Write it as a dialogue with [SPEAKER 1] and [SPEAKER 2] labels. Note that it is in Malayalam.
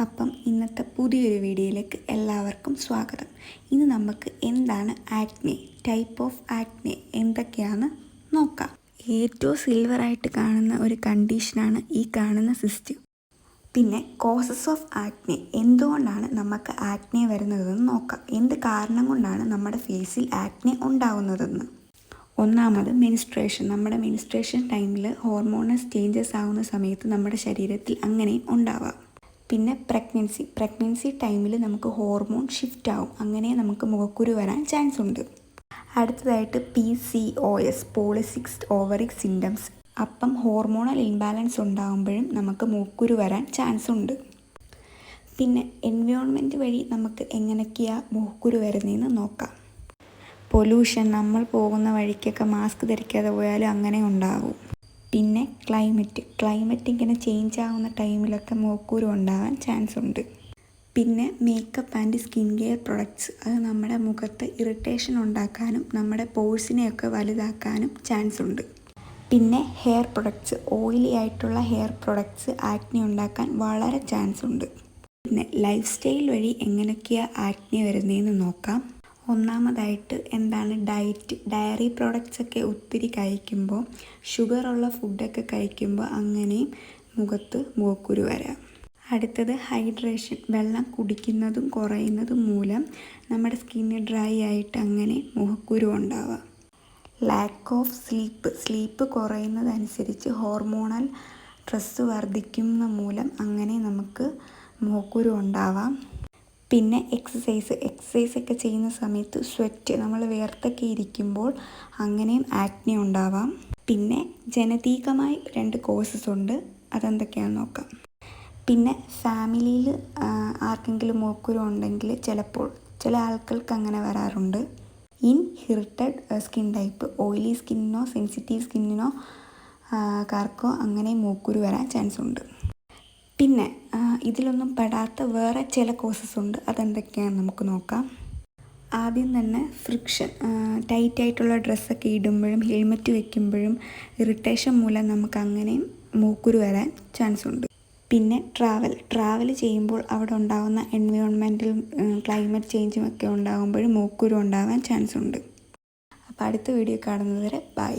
[SPEAKER 1] അപ്പം ഇന്നത്തെ പുതിയൊരു വീഡിയോയിലേക്ക് എല്ലാവർക്കും സ്വാഗതം. ഇന്ന് നമുക്ക് എന്താണ് ആക്നെ, ടൈപ്പ് ഓഫ് ആക്നെ എന്തൊക്കെയാണെന്ന് നോക്കാം. ഏറ്റവും സിൽവറായിട്ട് കാണുന്ന ഒരു കണ്ടീഷനാണ് ഈ കാണുന്ന സിസ്റ്റ്. പിന്നെ കോസസ് ഓഫ് ആക്നെ, എന്തുകൊണ്ടാണ് നമുക്ക് ആക്നെ വരുന്നതെന്ന് നോക്കാം. എന്ത് കാരണം കൊണ്ടാണ് നമ്മുടെ ഫേസിൽ ആക്നെ ഉണ്ടാവുന്നതെന്ന്. ഒന്നാമത് മെൻസ്ട്രേഷൻ. നമ്മുടെ മെൻസ്ട്രേഷൻ ടൈമിൽ ഹോർമോണൽ ചേഞ്ചസ് ആവുന്ന സമയത്ത് നമ്മുടെ ശരീരത്തിൽ അങ്ങനെ ഉണ്ടാവാം. പിന്നെ പ്രഗ്നൻസി ടൈമിൽ നമുക്ക് ഹോർമോൺ ഷിഫ്റ്റ് ആവും, അങ്ങനെ നമുക്ക് മുഖക്കുരു വരാൻ ചാൻസ് ഉണ്ട്. അടുത്തതായിട്ട് PCOS, പോളിസിസ്റ്റിക് ഓവറി സിംറ്റംസ്. അപ്പം ഹോർമോണൽ ഇംബാലൻസ് ഉണ്ടാകുമ്പോഴും നമുക്ക് മുഖക്കുരു വരാൻ ചാൻസ് ഉണ്ട്. പിന്നെ എൻവയോൺമെൻറ്റ് വഴി നമുക്ക് എങ്ങനെയൊക്കെയാണ് മുഖക്കുരു വരുന്നതെന്ന് നോക്കാം. പൊല്യൂഷൻ, നമ്മൾ പോകുന്ന വഴിക്കൊക്കെ മാസ്ക് ധരിക്കാതെ പോയാലും അങ്ങനെ ഉണ്ടാകും. പിന്നെ ക്ലൈമറ്റ് ഇങ്ങനെ ചേഞ്ച് ആവുന്ന ടൈമിലൊക്കെ മുഖക്കുരു ഉണ്ടാകാൻ ചാൻസ് ഉണ്ട്. പിന്നെ makeup and skin care products, അത് നമ്മുടെ മുഖത്ത് ഇറിറ്റേഷൻ ഉണ്ടാക്കാനും നമ്മുടെ പോഴ്സിനെയൊക്കെ വലുതാക്കാനും ചാൻസ് ഉണ്ട്. പിന്നെ ഹെയർ പ്രൊഡക്ട്സ്, ഓയിലി ആയിട്ടുള്ള ഹെയർ പ്രൊഡക്ട്സ് ആക്നെ ഉണ്ടാക്കാൻ വളരെ ചാൻസ് ഉണ്ട്. പിന്നെ ലൈഫ് സ്റ്റൈൽ വഴി എങ്ങനെയൊക്കെയാണ് ആക്നെ വരുന്നതെന്ന് നോക്കാം. ഒന്നാമതായിട്ട് എന്താണ് ഡയറി പ്രോഡക്റ്റ്സ് ഒക്കെ ഒത്തിരി കഴിക്കുമ്പോൾ, ഷുഗറുള്ള ഫുഡൊക്കെ കഴിക്കുമ്പോൾ അങ്ങനെയും മുഖത്ത് മുഖക്കുരു വരാം. അടുത്തത് ഹൈഡ്രേഷൻ, വെള്ളം കുടിക്കുന്നതും കുറയുന്നതും മൂലം നമ്മുടെ സ്കിന്ന് ഡ്രൈ ആയിട്ട് അങ്ങനെ മുഖക്കുരു ഉണ്ടാവാം. ലാക്ക് ഓഫ് സ്ലീപ്പ് കുറയുന്നതനുസരിച്ച് ഹോർമോണൽ സ്ട്രെസ് വർദ്ധിക്കുന്ന മൂലം അങ്ങനെ നമുക്ക് മുഖക്കുരു ഉണ്ടാവാം. പിന്നെ എക്സസൈസ് ഒക്കെ ചെയ്യുന്ന സമയത്ത് സ്വെറ്റ്, നമ്മൾ വിയർത്തൊക്കെ ഇരിക്കുമ്പോൾ അങ്ങനെയും ആക്നെ ഉണ്ടാവാം. പിന്നെ ജനതീകമായി 2 കോസസ് ഉണ്ട്, അതെന്തൊക്കെയാണെന്ന് നോക്കാം. പിന്നെ ഫാമിലിയിൽ ആർക്കെങ്കിലും മുഖക്കുരു ഉണ്ടെങ്കിൽ ചിലപ്പോൾ ചില ആൾക്കാർക്ക് അങ്ങനെ വരാറുണ്ട്. ഇൻഹെറിറ്റഡ് സ്കിൻ ടൈപ്പ്, ഓയിലി സ്കിന്നിനോ സെൻസിറ്റീവ് സ്കിന്നിനോ കാർക്കോ അങ്ങനെ മുഖക്കുരു വരാൻ ചാൻസ് ഉണ്ട്. പിന്നെ ഇതിലൊന്നും പെടാത്ത വേറെ ചില കോസസ് ഉണ്ട്, അതെന്തൊക്കെയാണെന്ന് നമുക്ക് നോക്കാം. ആദ്യം തന്നെ ഫ്രിക്ഷൻ, ടൈറ്റായിട്ടുള്ള ഡ്രസ്സൊക്കെ ഇടുമ്പോഴും ഹെൽമെറ്റ് വെക്കുമ്പോഴും ഇറിറ്റേഷൻ മൂലം നമുക്ക് അങ്ങനെയും മുഖക്കുരു വരാൻ ചാൻസ് ഉണ്ട്. പിന്നെ ട്രാവൽ ചെയ്യുമ്പോൾ അവിടെ ഉണ്ടാകുന്ന എൻവയോൺമെൻറ്റൽ ക്ലൈമറ്റ് ചേഞ്ചും ഒക്കെ ഉണ്ടാകുമ്പോഴും മുഖക്കുരു ഉണ്ടാകാൻ ചാൻസ് ഉണ്ട്. അപ്പോൾ അടുത്ത വീഡിയോ കാണുന്നത് വരെ ബൈ.